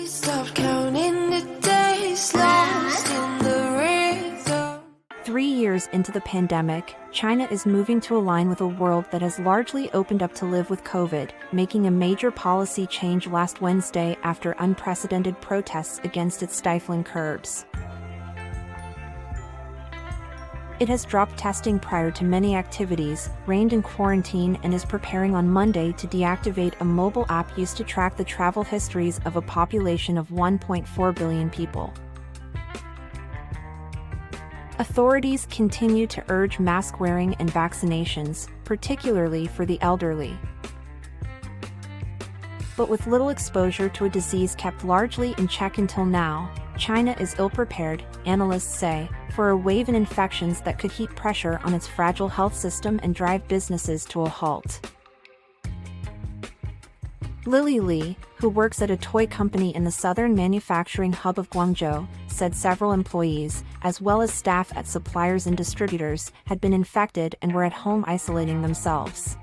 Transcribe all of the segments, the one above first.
Stopped counting the days lost in the rhythm. 3 years into the pandemic, China is moving to align with a world that has largely opened up to live with COVID, making a major policy change last Wednesday after unprecedented protests against its stifling curbs. It has dropped testing prior to many activities, reigned in quarantine, and is preparing on Monday to deactivate a mobile app used to track the travel histories of a population of 1.4 billion people. Authorities continue to urge mask wearing and vaccinations, particularly for the elderly. But with little exposure to a disease kept largely in check until now, China is ill-prepared, analysts say, for a wave in infections that could heap pressure on its fragile health system and drive businesses to a halt. Lily Li, who works at a toy company in the southern manufacturing hub of Guangzhou, said several employees, as well as staff at suppliers and distributors, had been infected and were at home isolating themselves.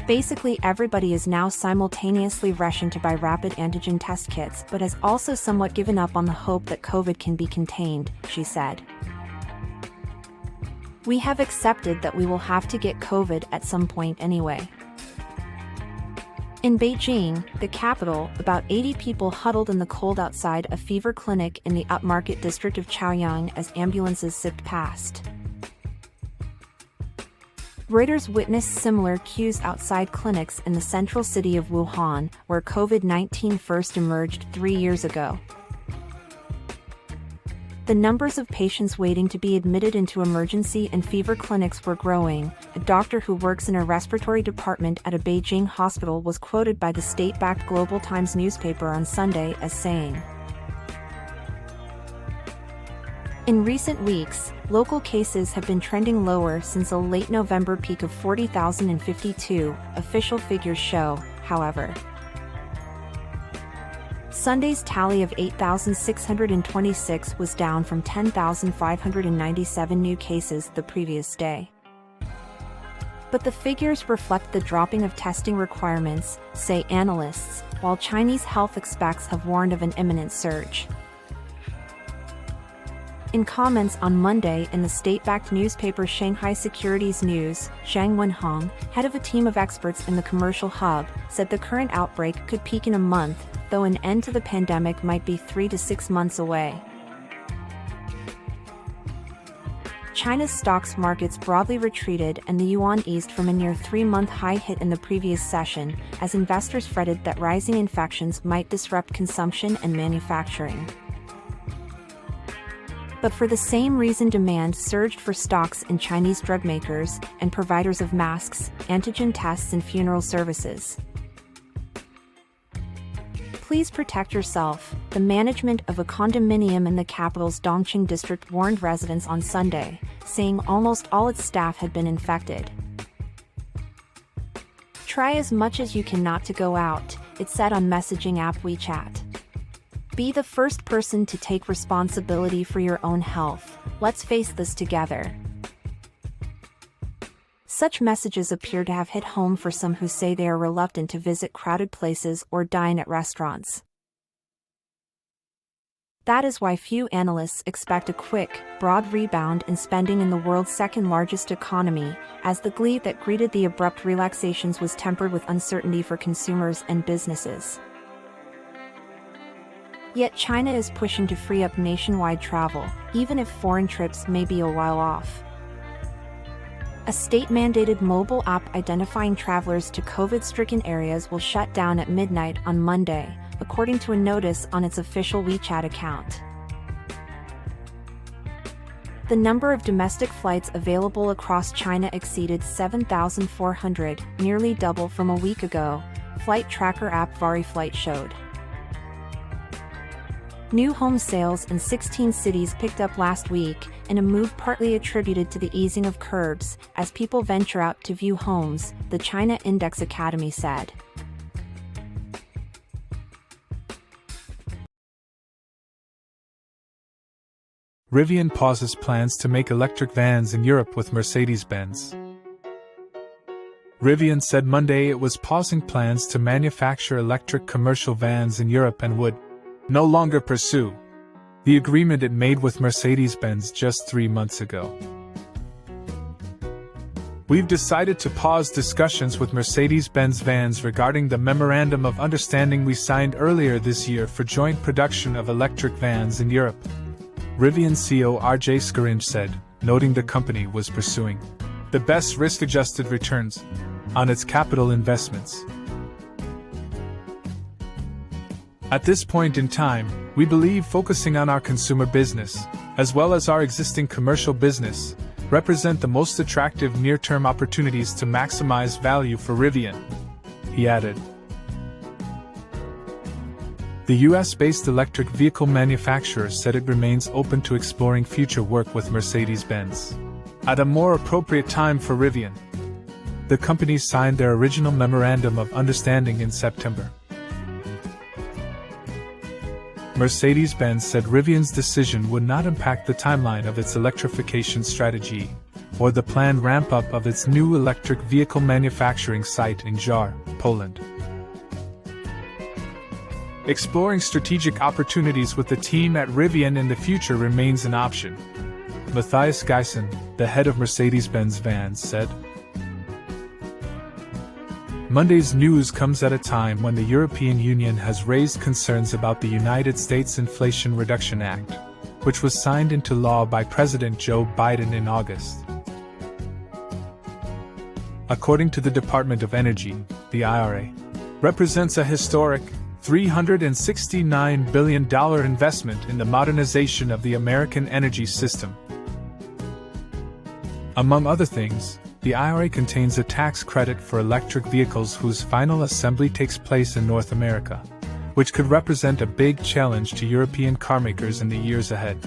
Basically everybody is now simultaneously rushing to buy rapid antigen test kits but has also somewhat given up on the hope that COVID can be contained, she said. We have accepted that we will have to get COVID at some point anyway. In Beijing, the capital, about 80 people huddled in the cold outside a fever clinic in the upmarket district of Chaoyang as ambulances zipped past. Reuters witnessed similar queues outside clinics in the central city of Wuhan, where COVID-19 first emerged 3 years ago. The numbers of patients waiting to be admitted into emergency and fever clinics were growing. A doctor who works in a respiratory department at a Beijing hospital was quoted by the state-backed Global Times newspaper on Sunday as saying, "In recent weeks, local cases have been trending lower since a late November peak of 40,052, official figures show, however. Sunday's tally of 8,626 was down from 10,597 new cases the previous day. But the figures reflect the dropping of testing requirements, say analysts, while Chinese health experts have warned of an imminent surge." In comments on Monday in the state-backed newspaper Shanghai Securities News, Zhang Wenhong, head of a team of experts in the commercial hub, said the current outbreak could peak in a month, though an end to the pandemic might be 3 to 6 months away. China's stocks markets broadly retreated and the yuan eased from a near 3-month high hit in the previous session, as investors fretted that rising infections might disrupt consumption and manufacturing. But for the same reason, demand surged for stocks in Chinese drug makers and providers of masks, antigen tests, and funeral services. Please protect yourself, the management of a condominium in the capital's Dongqing district warned residents on Sunday, saying almost all its staff had been infected. Try as much as you can not to go out, it said on messaging app WeChat. Be the first person to take responsibility for your own health. Let's face this together. Such messages appear to have hit home for some who say they are reluctant to visit crowded places or dine at restaurants. That is why few analysts expect a quick, broad rebound in spending in the world's second-largest economy, as the glee that greeted the abrupt relaxations was tempered with uncertainty for consumers and businesses. Yet China is pushing to free up nationwide travel, even if foreign trips may be a while off. A state-mandated mobile app identifying travelers to COVID-stricken areas will shut down at midnight on Monday, according to a notice on its official WeChat account. The number of domestic flights available across China exceeded 7,400, nearly double from a week ago, flight tracker app VariFlight showed. New home sales in 16 cities picked up last week, in a move partly attributed to the easing of curbs, as people venture out to view homes, the China Index Academy said. Rivian pauses plans to make electric vans in Europe with Mercedes-Benz. Rivian said Monday it was pausing plans to manufacture electric commercial vans in Europe and would no longer pursue the agreement it made with Mercedes-Benz just 3 months ago. We've decided to pause discussions with Mercedes-Benz vans regarding the Memorandum of Understanding we signed earlier this year for joint production of electric vans in Europe, Rivian CEO RJ Scaringe said, noting the company was pursuing the best risk-adjusted returns on its capital investments. At this point in time, we believe focusing on our consumer business, as well as our existing commercial business, represent the most attractive near-term opportunities to maximize value for Rivian, he added. The US-based electric vehicle manufacturer said it remains open to exploring future work with Mercedes-Benz at a more appropriate time for Rivian. The companies signed their original Memorandum of Understanding in September. Mercedes-Benz said Rivian's decision would not impact the timeline of its electrification strategy or the planned ramp-up of its new electric vehicle manufacturing site in Żar, Poland. Exploring strategic opportunities with the team at Rivian in the future remains an option, Matthias Geisen, the head of Mercedes-Benz Vans, said. Monday's news comes at a time when the European Union has raised concerns about the United States Inflation Reduction Act, which was signed into law by President Joe Biden in August. According to the Department of Energy, the IRA represents a historic $369 billion investment in the modernization of the American energy system. Among other things, the IRA contains a tax credit for electric vehicles whose final assembly takes place in North America, which could represent a big challenge to European carmakers in the years ahead.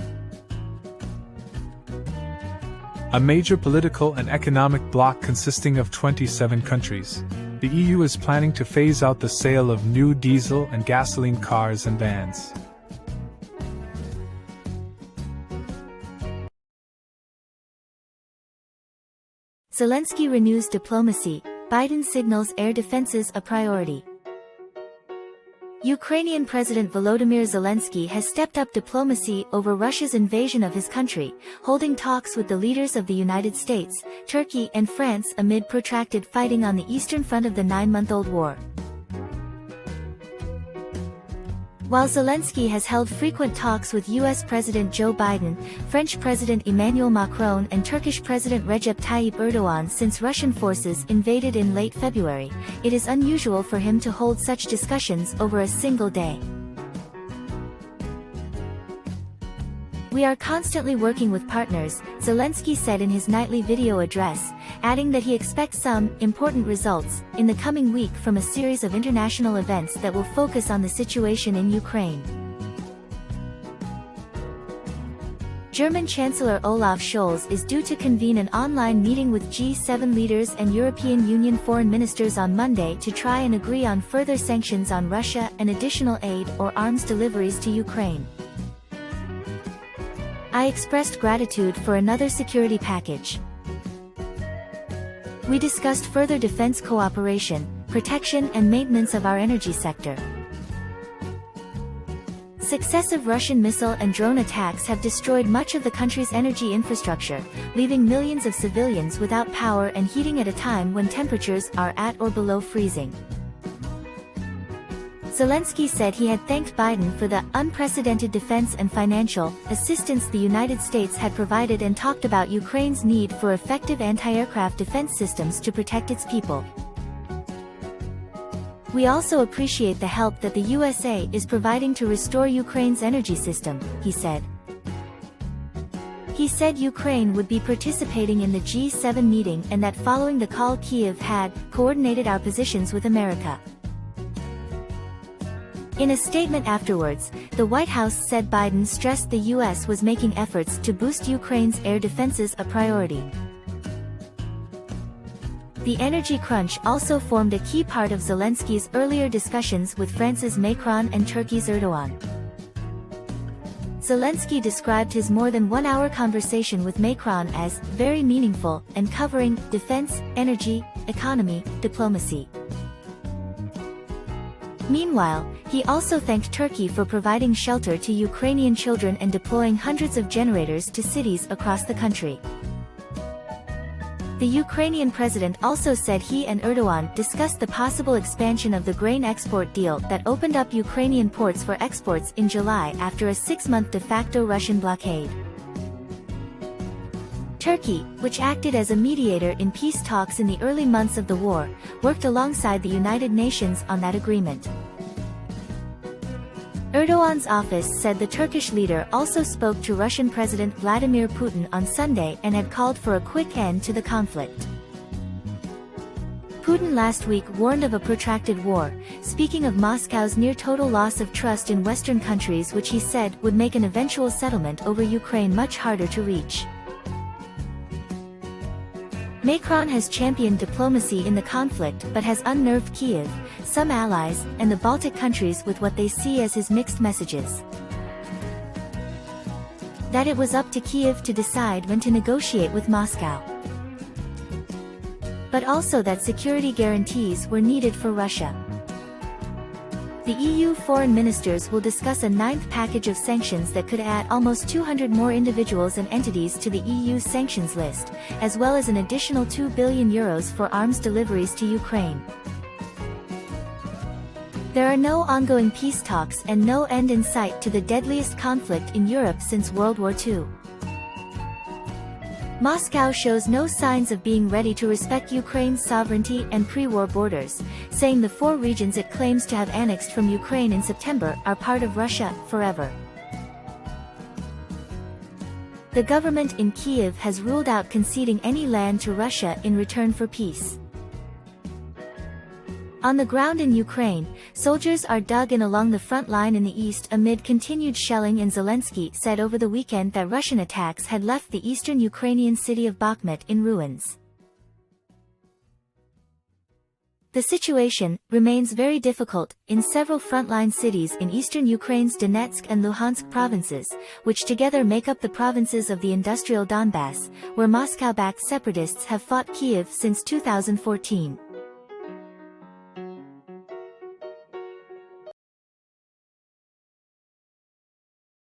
A major political and economic bloc consisting of 27 countries, the EU is planning to phase out the sale of new diesel and gasoline cars and vans. Zelenskyy renews diplomacy, Biden signals air defenses a priority. Ukrainian President Volodymyr Zelenskyy has stepped up diplomacy over Russia's invasion of his country, holding talks with the leaders of the United States, Turkey and France amid protracted fighting on the eastern front of the 9-month-old war. While Zelenskyy has held frequent talks with US President Joe Biden, French President Emmanuel Macron and Turkish President Recep Tayyip Erdogan since Russian forces invaded in late February, it is unusual for him to hold such discussions over a single day. "We are constantly working with partners," Zelenskyy said in his nightly video address, adding that he expects some important results in the coming week from a series of international events that will focus on the situation in Ukraine. German Chancellor Olaf Scholz is due to convene an online meeting with G7 leaders and European Union foreign ministers on Monday to try and agree on further sanctions on Russia and additional aid or arms deliveries to Ukraine. "I expressed gratitude for another security package. We discussed further defense cooperation, protection and maintenance of our energy sector. Successive Russian missile and drone attacks have destroyed much of the country's energy infrastructure, leaving millions of civilians without power and heating at a time when temperatures are at or below freezing." Zelenskyy said he had thanked Biden for the unprecedented defense and financial assistance the United States had provided and talked about Ukraine's need for effective anti-aircraft defense systems to protect its people. "We also appreciate the help that the USA is providing to restore Ukraine's energy system," he said. He said Ukraine would be participating in the G7 meeting and that following the call Kyiv had coordinated our positions with America. In a statement afterwards, the White House said Biden stressed the U.S. was making efforts to boost Ukraine's air defenses a priority. The energy crunch also formed a key part of Zelenskyy's earlier discussions with France's Macron and Turkey's Erdogan. Zelenskyy described his more than one-hour conversation with Macron as very meaningful and covering defense, energy, economy, diplomacy. Meanwhile, he also thanked Turkey for providing shelter to Ukrainian children and deploying hundreds of generators to cities across the country. The Ukrainian president also said he and Erdogan discussed the possible expansion of the grain export deal that opened up Ukrainian ports for exports in July after a 6-month de facto Russian blockade. Turkey, which acted as a mediator in peace talks in the early months of the war, worked alongside the United Nations on that agreement. Erdogan's office said the Turkish leader also spoke to Russian President Vladimir Putin on Sunday and had called for a quick end to the conflict. Putin last week warned of a protracted war, speaking of Moscow's near-total loss of trust in Western countries, which he said would make an eventual settlement over Ukraine much harder to reach. Macron has championed diplomacy in the conflict but has unnerved Kyiv, some allies, and the Baltic countries with what they see as his mixed messages. That it was up to Kyiv to decide when to negotiate with Moscow. But also that security guarantees were needed for Russia. The EU foreign ministers will discuss a 9th package of sanctions that could add almost 200 more individuals and entities to the EU's sanctions list, as well as an additional €2 billion for arms deliveries to Ukraine. There are no ongoing peace talks and no end in sight to the deadliest conflict in Europe since World War II. Moscow shows no signs of being ready to respect Ukraine's sovereignty and pre-war borders, saying the 4 regions it claims to have annexed from Ukraine in September are part of Russia forever. The government in Kyiv has ruled out conceding any land to Russia in return for peace. On the ground in Ukraine, soldiers are dug in along the front line in the east amid continued shelling, and Zelenskyy said over the weekend that Russian attacks had left the eastern Ukrainian city of Bakhmut in ruins. The situation remains very difficult in several frontline cities in eastern Ukraine's Donetsk and Luhansk provinces, which together make up the provinces of the industrial Donbass, where Moscow-backed separatists have fought Kyiv since 2014.